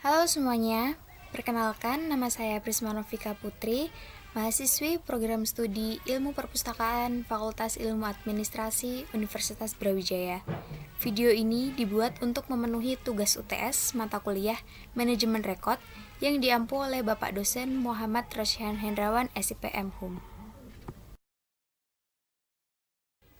Halo semuanya, perkenalkan nama saya Prisma Novika Putri, mahasiswi program studi Ilmu Perpustakaan Fakultas Ilmu Administrasi Universitas Brawijaya. Video ini dibuat untuk memenuhi tugas UTS mata kuliah Manajemen Rekod yang diampu oleh Bapak dosen Muhammad Rosyan Hendrawan SIPM HUM.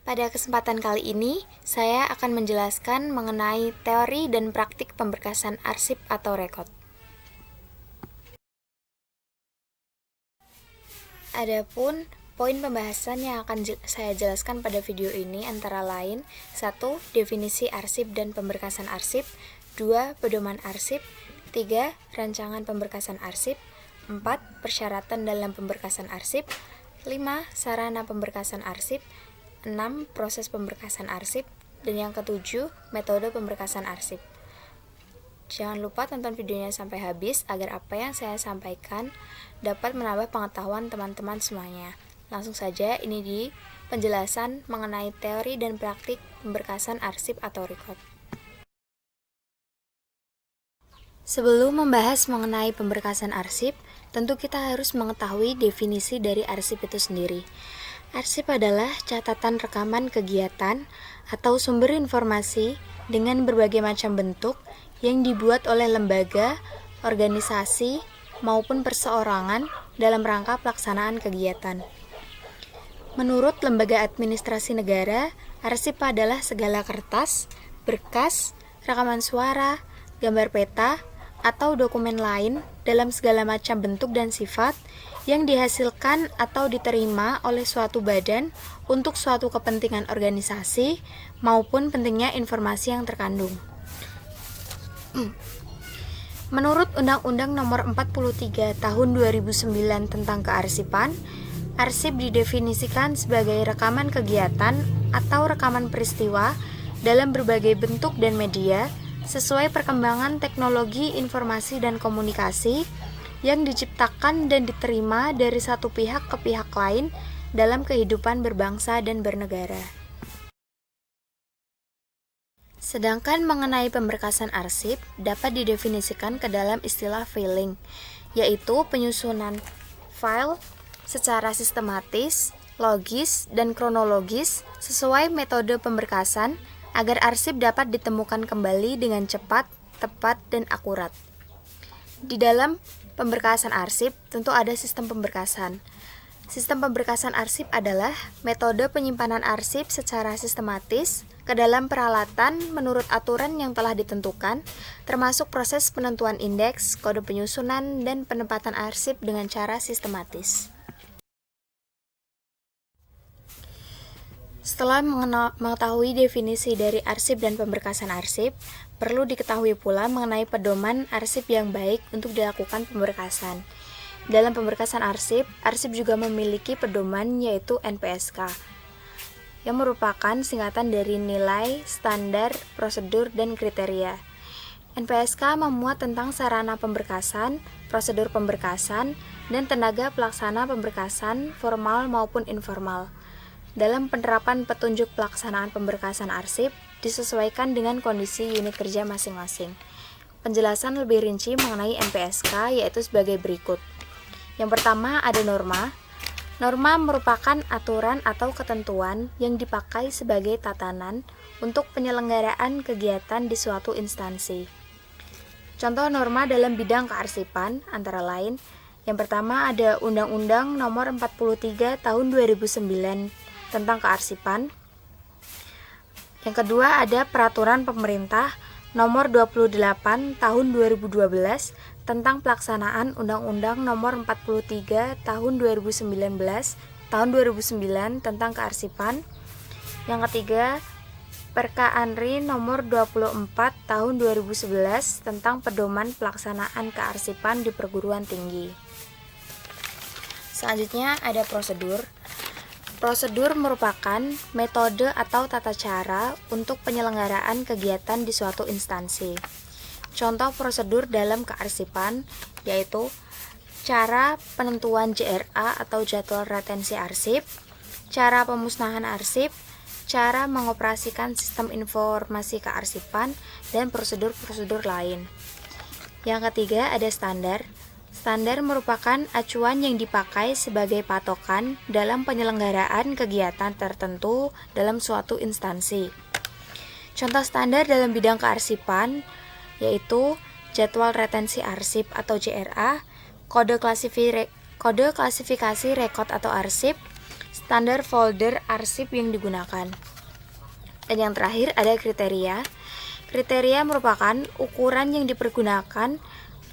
Pada kesempatan kali ini, saya akan menjelaskan mengenai teori dan praktik pemberkasan arsip atau rekod. Adapun poin pembahasan yang akan saya jelaskan pada video ini antara lain 1. Definisi arsip dan pemberkasan arsip 2. Pedoman arsip 3. Rancangan pemberkasan arsip 4. Persyaratan dalam pemberkasan arsip 5. Sarana pemberkasan arsip 6. Proses pemberkasan arsip dan yang ketujuh, metode pemberkasan arsip. Jangan lupa tonton videonya sampai habis agar apa yang saya sampaikan dapat menambah pengetahuan teman-teman semuanya. Langsung saja, ini di penjelasan mengenai teori dan praktik pemberkasan arsip atau rekod. Sebelum membahas mengenai pemberkasan arsip, tentu kita harus mengetahui definisi dari arsip itu sendiri. Arsip adalah catatan rekaman kegiatan atau sumber informasi dengan berbagai macam bentuk yang dibuat oleh lembaga, organisasi, maupun perseorangan dalam rangka pelaksanaan kegiatan. Menurut Lembaga Administrasi Negara, arsip adalah segala kertas, berkas, rekaman suara, gambar peta, atau dokumen lain dalam segala macam bentuk dan sifat yang dihasilkan atau diterima oleh suatu badan untuk suatu kepentingan organisasi maupun pentingnya informasi yang terkandung. Menurut Undang-Undang Nomor 43 Tahun 2009 tentang Kearsipan, arsip didefinisikan sebagai rekaman kegiatan atau rekaman peristiwa dalam berbagai bentuk dan media sesuai perkembangan teknologi informasi dan komunikasi yang diciptakan dan diterima dari satu pihak ke pihak lain dalam kehidupan berbangsa dan bernegara. Sedangkan mengenai pemberkasan arsip dapat didefinisikan ke dalam istilah filing, yaitu penyusunan file secara sistematis, logis, dan kronologis sesuai metode pemberkasan agar arsip dapat ditemukan kembali dengan cepat, tepat, dan akurat. Di dalam pemberkasan arsip tentu ada sistem pemberkasan. Sistem pemberkasan arsip adalah metode penyimpanan arsip secara sistematis ke dalam peralatan menurut aturan yang telah ditentukan, termasuk proses penentuan indeks, kode penyusunan, dan penempatan arsip dengan cara sistematis. Setelah mengetahui definisi dari arsip dan pemberkasan arsip, perlu diketahui pula mengenai pedoman arsip yang baik untuk dilakukan pemberkasan. Dalam pemberkasan arsip juga memiliki pedoman yaitu NPSK, yang merupakan singkatan dari nilai, standar, prosedur, dan kriteria. NPSK memuat tentang sarana pemberkasan, prosedur pemberkasan, dan tenaga pelaksana pemberkasan formal maupun informal. Dalam penerapan petunjuk pelaksanaan pemberkasan arsip disesuaikan dengan kondisi unit kerja masing-masing. Penjelasan lebih rinci mengenai NPSK yaitu sebagai berikut. Yang pertama ada norma. Norma merupakan aturan atau ketentuan yang dipakai sebagai tatanan untuk penyelenggaraan kegiatan di suatu instansi. Contoh norma dalam bidang kearsipan antara lain, yang pertama ada Undang-Undang Nomor 43 Tahun 2009 tentang kearsipan. Yang kedua ada Peraturan Pemerintah Nomor 28 Tahun 2012 tentang pelaksanaan Undang-Undang Nomor 43 Tahun 2009 tentang kearsipan. Yang ketiga Perka Anri Nomor 24 Tahun 2011 tentang pedoman pelaksanaan kearsipan di perguruan tinggi. Selanjutnya ada prosedur. Prosedur merupakan metode atau tata cara untuk penyelenggaraan kegiatan di suatu instansi. Contoh prosedur dalam kearsipan yaitu cara penentuan JRA atau jadwal retensi arsip, cara pemusnahan arsip, cara mengoperasikan sistem informasi kearsipan, dan prosedur-prosedur lain. Yang ketiga ada standar. Standar merupakan acuan yang dipakai sebagai patokan dalam penyelenggaraan kegiatan tertentu dalam suatu instansi. Contoh standar dalam bidang kearsipan yaitu jadwal retensi arsip atau JRA, kode klasifikasi rekod atau arsip, standar folder arsip yang digunakan. Dan yang terakhir ada kriteria. Kriteria merupakan ukuran yang dipergunakan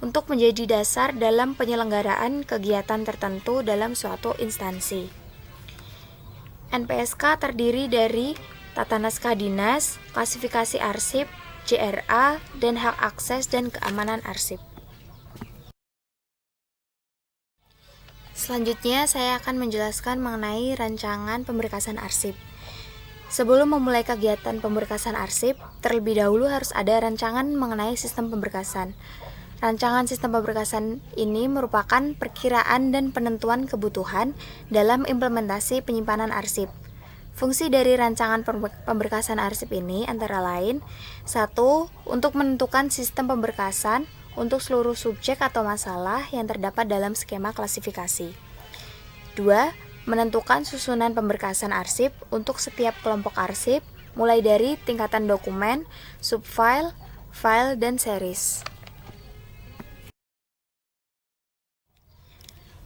untuk menjadi dasar dalam penyelenggaraan kegiatan tertentu dalam suatu instansi. NPSK terdiri dari tata naskah dinas, klasifikasi arsip, JRA, dan hak akses dan keamanan arsip. Selanjutnya, saya akan menjelaskan mengenai rancangan pemberkasan arsip. Sebelum memulai kegiatan pemberkasan arsip, terlebih dahulu harus ada rancangan mengenai sistem pemberkasan. Rancangan sistem pemberkasan ini merupakan perkiraan dan penentuan kebutuhan dalam implementasi penyimpanan arsip. Fungsi dari rancangan pemberkasan arsip ini antara lain: 1. Untuk menentukan sistem pemberkasan untuk seluruh subjek atau masalah yang terdapat dalam skema klasifikasi. 2. Menentukan susunan pemberkasan arsip untuk setiap kelompok arsip, mulai dari tingkatan dokumen, subfile, file, dan series.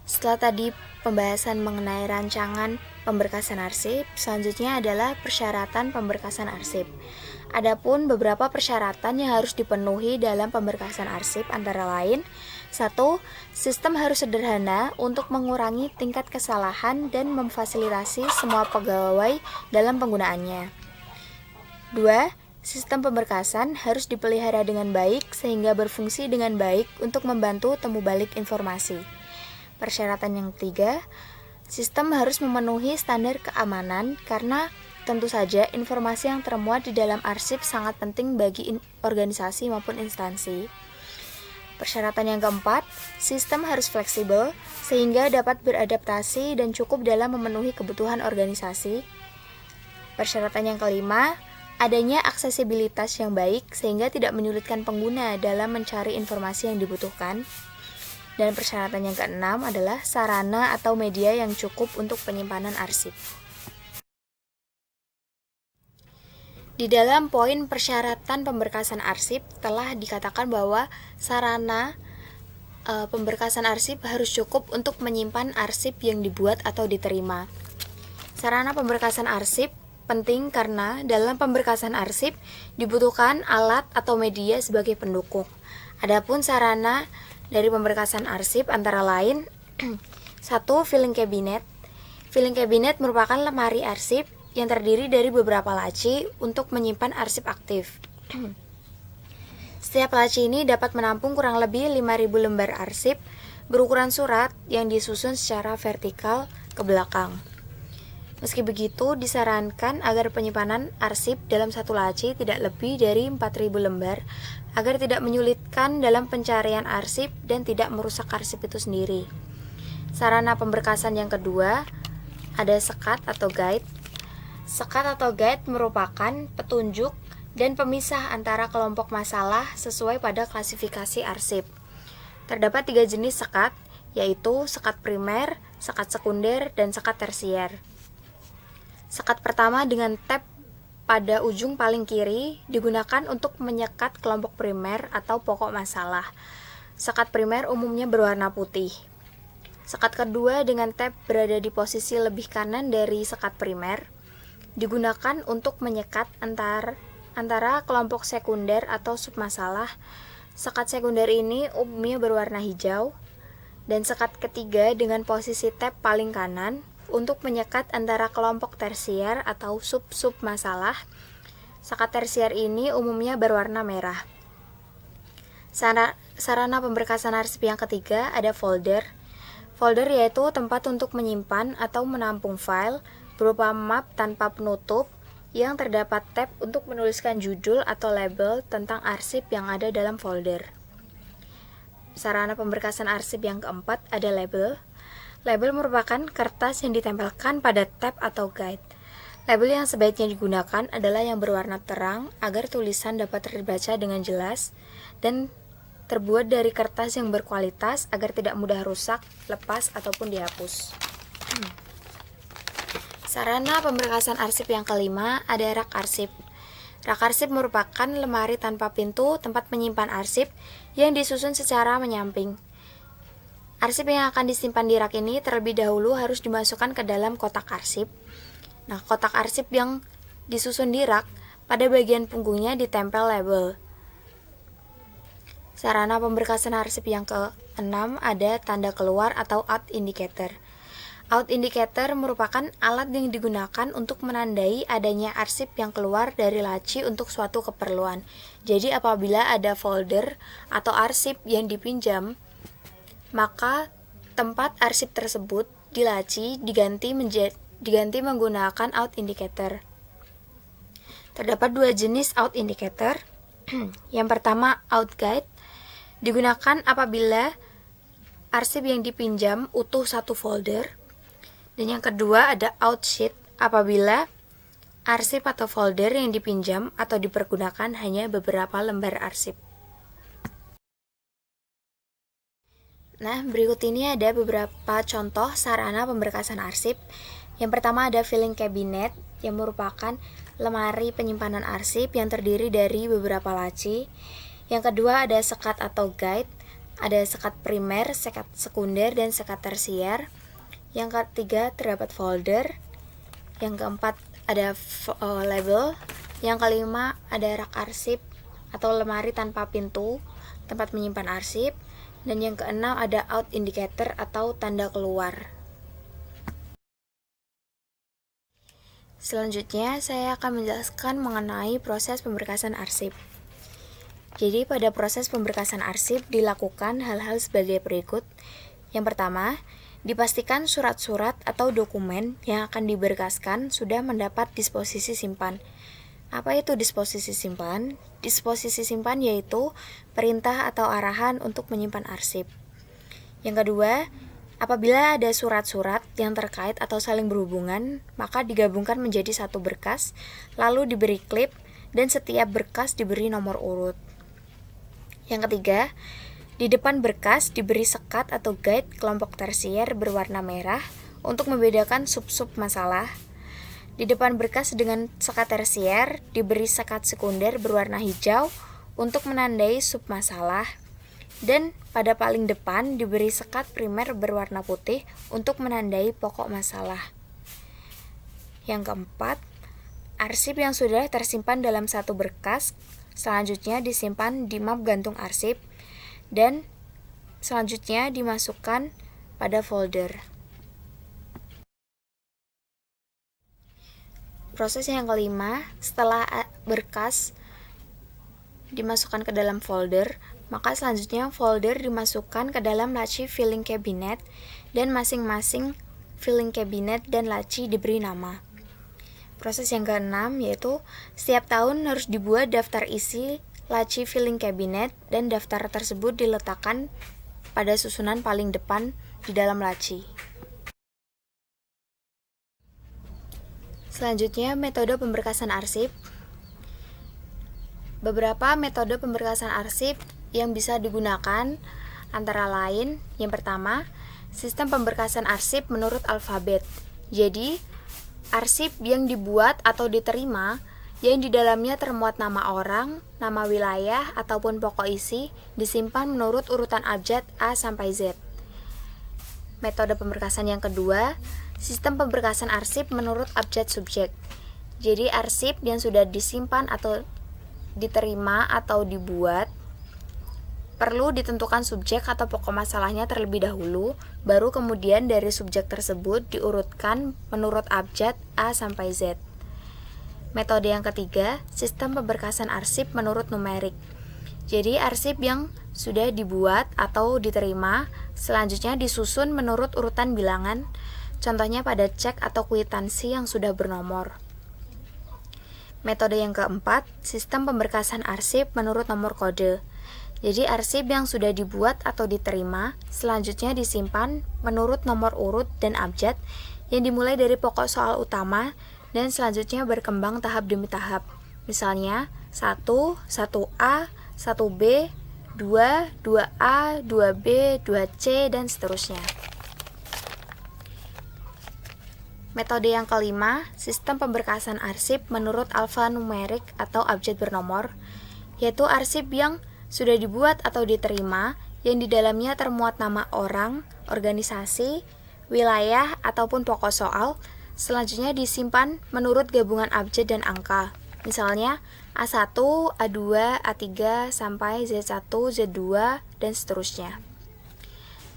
Setelah tadi pembahasan mengenai rancangan pemberkasan arsip, selanjutnya adalah persyaratan pemberkasan arsip. Adapun beberapa persyaratan yang harus dipenuhi dalam pemberkasan arsip antara lain: 1. Sistem harus sederhana untuk mengurangi tingkat kesalahan dan memfasilitasi semua pegawai dalam penggunaannya. 2. Sistem pemberkasan harus dipelihara dengan baik sehingga berfungsi dengan baik untuk membantu temu balik informasi. Persyaratan yang ketiga, sistem harus memenuhi standar keamanan karena tentu saja informasi yang termuat di dalam arsip sangat penting bagi organisasi maupun instansi. Persyaratan yang keempat, sistem harus fleksibel sehingga dapat beradaptasi dan cukup dalam memenuhi kebutuhan organisasi. Persyaratan yang kelima, adanya aksesibilitas yang baik sehingga tidak menyulitkan pengguna dalam mencari informasi yang dibutuhkan. Dan persyaratan yang keenam adalah sarana atau media yang cukup untuk penyimpanan arsip. Di dalam poin persyaratan pemberkasan arsip telah dikatakan bahwa sarana pemberkasan arsip harus cukup untuk menyimpan arsip yang dibuat atau diterima. Sarana pemberkasan arsip penting karena dalam pemberkasan arsip dibutuhkan alat atau media sebagai pendukung. Adapun sarana dari pemberkasan arsip antara lain 1. Filing cabinet. Filing cabinet merupakan lemari arsip yang terdiri dari beberapa laci untuk menyimpan arsip aktif. Setiap laci ini dapat menampung kurang lebih 5.000 lembar arsip berukuran surat yang disusun secara vertikal ke belakang. Meski begitu, disarankan agar penyimpanan arsip dalam satu laci tidak lebih dari 4.000 lembar agar tidak menyulitkan dalam pencarian arsip dan tidak merusak arsip itu sendiri. Sarana pemberkasan yang kedua ada sekat atau guide. Sekat atau guide merupakan petunjuk dan pemisah antara kelompok masalah sesuai pada klasifikasi arsip. Terdapat 3 jenis sekat, yaitu sekat primer, sekat sekunder, dan sekat tersier. Sekat pertama dengan tab pada ujung paling kiri digunakan untuk menyekat kelompok primer atau pokok masalah. Sekat primer umumnya berwarna putih. Sekat kedua dengan tab berada di posisi lebih kanan dari sekat primer digunakan untuk menyekat antara kelompok sekunder atau submasalah. Sekat sekunder ini umumnya berwarna hijau. Dan sekat ketiga dengan posisi tab paling kanan untuk menyekat antara kelompok tersier atau sub-sub masalah. Sekat tersier ini umumnya berwarna merah. Sarana pemberkasan arsip yang ketiga ada folder. Folder yaitu tempat untuk menyimpan atau menampung file berupa map tanpa penutup yang terdapat tab untuk menuliskan judul atau label tentang arsip yang ada dalam folder. Sarana pemberkasan arsip yang keempat ada label. Label merupakan kertas yang ditempelkan pada tab atau guide. Label yang sebaiknya digunakan adalah yang berwarna terang agar tulisan dapat terbaca dengan jelas dan terbuat dari kertas yang berkualitas agar tidak mudah rusak, lepas, ataupun dihapus. Sarana pemberkasan arsip yang kelima ada rak arsip. Rak arsip merupakan lemari tanpa pintu tempat menyimpan arsip yang disusun secara menyamping. Arsip yang akan disimpan di rak ini terlebih dahulu harus dimasukkan ke dalam kotak arsip. Nah, kotak arsip yang disusun di rak pada bagian punggungnya ditempel label. Sarana pemberkasan arsip yang ke-6 ada tanda keluar atau out indicator. Out indicator merupakan alat yang digunakan untuk menandai adanya arsip yang keluar dari laci untuk suatu keperluan. Jadi apabila ada folder atau arsip yang dipinjam, maka tempat arsip tersebut di laci diganti menggunakan out indicator. Terdapat dua jenis out indicator. Yang pertama, out guide, digunakan apabila arsip yang dipinjam utuh satu folder. Dan yang kedua ada out sheet, apabila arsip atau folder yang dipinjam atau dipergunakan hanya beberapa lembar arsip. Nah, berikut ini ada beberapa contoh sarana pemberkasan arsip. Yang pertama ada filing cabinet, yang merupakan lemari penyimpanan arsip yang terdiri dari beberapa laci. Yang kedua ada sekat atau guide, ada sekat primer, sekat sekunder, dan sekat tersier. Yang ketiga terdapat folder. Yang keempat ada label. Yang kelima ada rak arsip atau lemari tanpa pintu, tempat menyimpan arsip. Dan yang keenam ada out indicator atau tanda keluar. Selanjutnya saya akan menjelaskan mengenai proses pemberkasan arsip. Jadi pada proses pemberkasan arsip dilakukan hal-hal sebagai berikut. Yang pertama, dipastikan surat-surat atau dokumen yang akan diberkaskan sudah mendapat disposisi simpan. Apa itu disposisi simpan? Disposisi simpan yaitu perintah atau arahan untuk menyimpan arsip. Yang kedua, apabila ada surat-surat yang terkait atau saling berhubungan, maka digabungkan menjadi satu berkas, lalu diberi klip, dan setiap berkas diberi nomor urut. Yang ketiga, di depan berkas diberi sekat atau guide kelompok tersier berwarna merah untuk membedakan sub-sub masalah. Di depan berkas dengan sekat tersier diberi sekat sekunder berwarna hijau untuk menandai sub masalah. Dan pada paling depan diberi sekat primer berwarna putih untuk menandai pokok masalah. Yang keempat, arsip yang sudah tersimpan dalam satu berkas selanjutnya disimpan di map gantung arsip dan selanjutnya dimasukkan pada folder. Proses yang kelima, setelah berkas dimasukkan ke dalam folder, maka selanjutnya folder dimasukkan ke dalam laci filing cabinet dan masing-masing filing cabinet dan laci diberi nama. Proses yang keenam yaitu setiap tahun harus dibuat daftar isi laci filing cabinet dan daftar tersebut diletakkan pada susunan paling depan di dalam laci. Selanjutnya, metode pemberkasan arsip. Beberapa metode pemberkasan arsip yang bisa digunakan antara lain, yang pertama, sistem pemberkasan arsip menurut alfabet. Jadi, arsip yang dibuat atau diterima yang di dalamnya termuat nama orang, nama wilayah, ataupun pokok isi disimpan menurut urutan abjad A sampai Z. Metode pemberkasan yang kedua, sistem pemberkasan arsip menurut abjad subjek. Jadi arsip yang sudah disimpan atau diterima atau dibuat perlu ditentukan subjek atau pokok masalahnya terlebih dahulu, baru kemudian dari subjek tersebut diurutkan menurut abjad A sampai Z. Metode yang ketiga, sistem pemberkasan arsip menurut numerik. Jadi arsip yang sudah dibuat atau diterima selanjutnya disusun menurut urutan bilangan, contohnya pada cek atau kwitansi yang sudah bernomor. Metode yang keempat, sistem pemberkasan arsip menurut nomor kode. Jadi arsip yang sudah dibuat atau diterima selanjutnya disimpan menurut nomor urut dan abjad yang dimulai dari pokok soal utama dan selanjutnya berkembang tahap demi tahap. Misalnya 1, 1A, 1B, 2, 2A, 2B, 2C, dan seterusnya. Metode yang kelima, sistem pemberkasan arsip menurut alfanumerik atau abjad bernomor, yaitu arsip yang sudah dibuat atau diterima, yang di dalamnya termuat nama orang, organisasi, wilayah, ataupun pokok soal, selanjutnya disimpan menurut gabungan abjad dan angka. Misalnya A1, A2, A3, sampai Z1, Z2, dan seterusnya.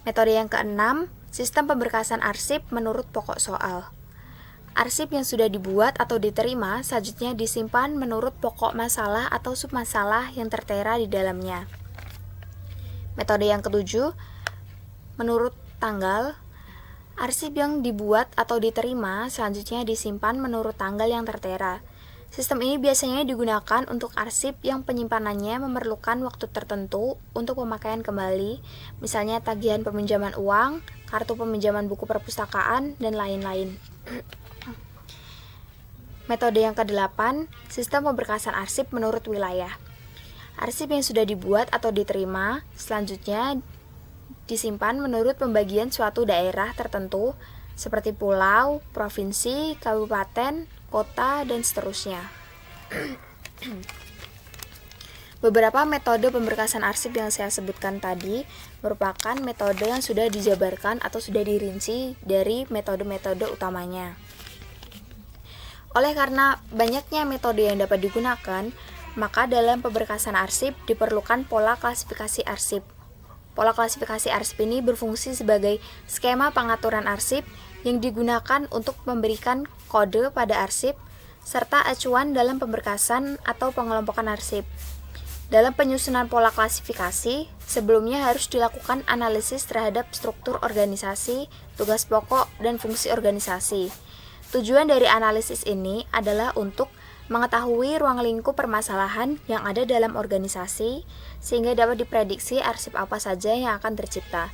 Metode yang keenam, sistem pemberkasan arsip menurut pokok soal. Arsip yang sudah dibuat atau diterima selanjutnya disimpan menurut pokok masalah atau submasalah yang tertera di dalamnya. Metode yang ketujuh, menurut tanggal. Arsip yang dibuat atau diterima selanjutnya disimpan menurut tanggal yang tertera. Sistem ini biasanya digunakan untuk arsip yang penyimpanannya memerlukan waktu tertentu untuk pemakaian kembali, misalnya tagihan peminjaman uang, kartu peminjaman buku perpustakaan, dan lain-lain. Metode yang kedelapan, sistem pemberkasan arsip menurut wilayah. Arsip yang sudah dibuat atau diterima selanjutnya disimpan menurut pembagian suatu daerah tertentu seperti pulau, provinsi, kabupaten, kota, dan seterusnya. Beberapa metode pemberkasan arsip yang saya sebutkan tadi merupakan metode yang sudah dijabarkan atau sudah dirinci dari metode-metode utamanya. Oleh karena banyaknya metode yang dapat digunakan, maka dalam pemberkasan arsip diperlukan pola klasifikasi arsip. Pola klasifikasi arsip ini berfungsi sebagai skema pengaturan arsip yang digunakan untuk memberikan kode pada arsip, serta acuan dalam pemberkasan atau pengelompokan arsip. Dalam penyusunan pola klasifikasi, sebelumnya harus dilakukan analisis terhadap struktur organisasi, tugas pokok, dan fungsi organisasi. Tujuan dari analisis ini adalah untuk mengetahui ruang lingkup permasalahan yang ada dalam organisasi, sehingga dapat diprediksi arsip apa saja yang akan tercipta.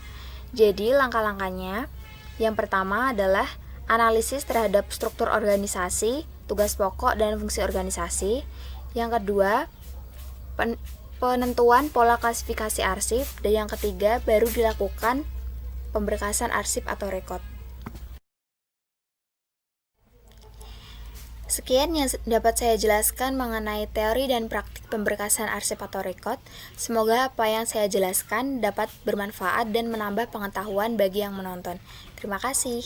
Jadi, langkah-langkahnya, yang pertama adalah analisis terhadap struktur organisasi, tugas pokok, dan fungsi organisasi. Yang kedua, penentuan pola klasifikasi arsip, dan yang ketiga, baru dilakukan pemberkasan arsip atau rekod. Sekian yang dapat saya jelaskan mengenai teori dan praktik pemberkasan arsip atau rekod. Semoga apa yang saya jelaskan dapat bermanfaat dan menambah pengetahuan bagi yang menonton. Terima kasih.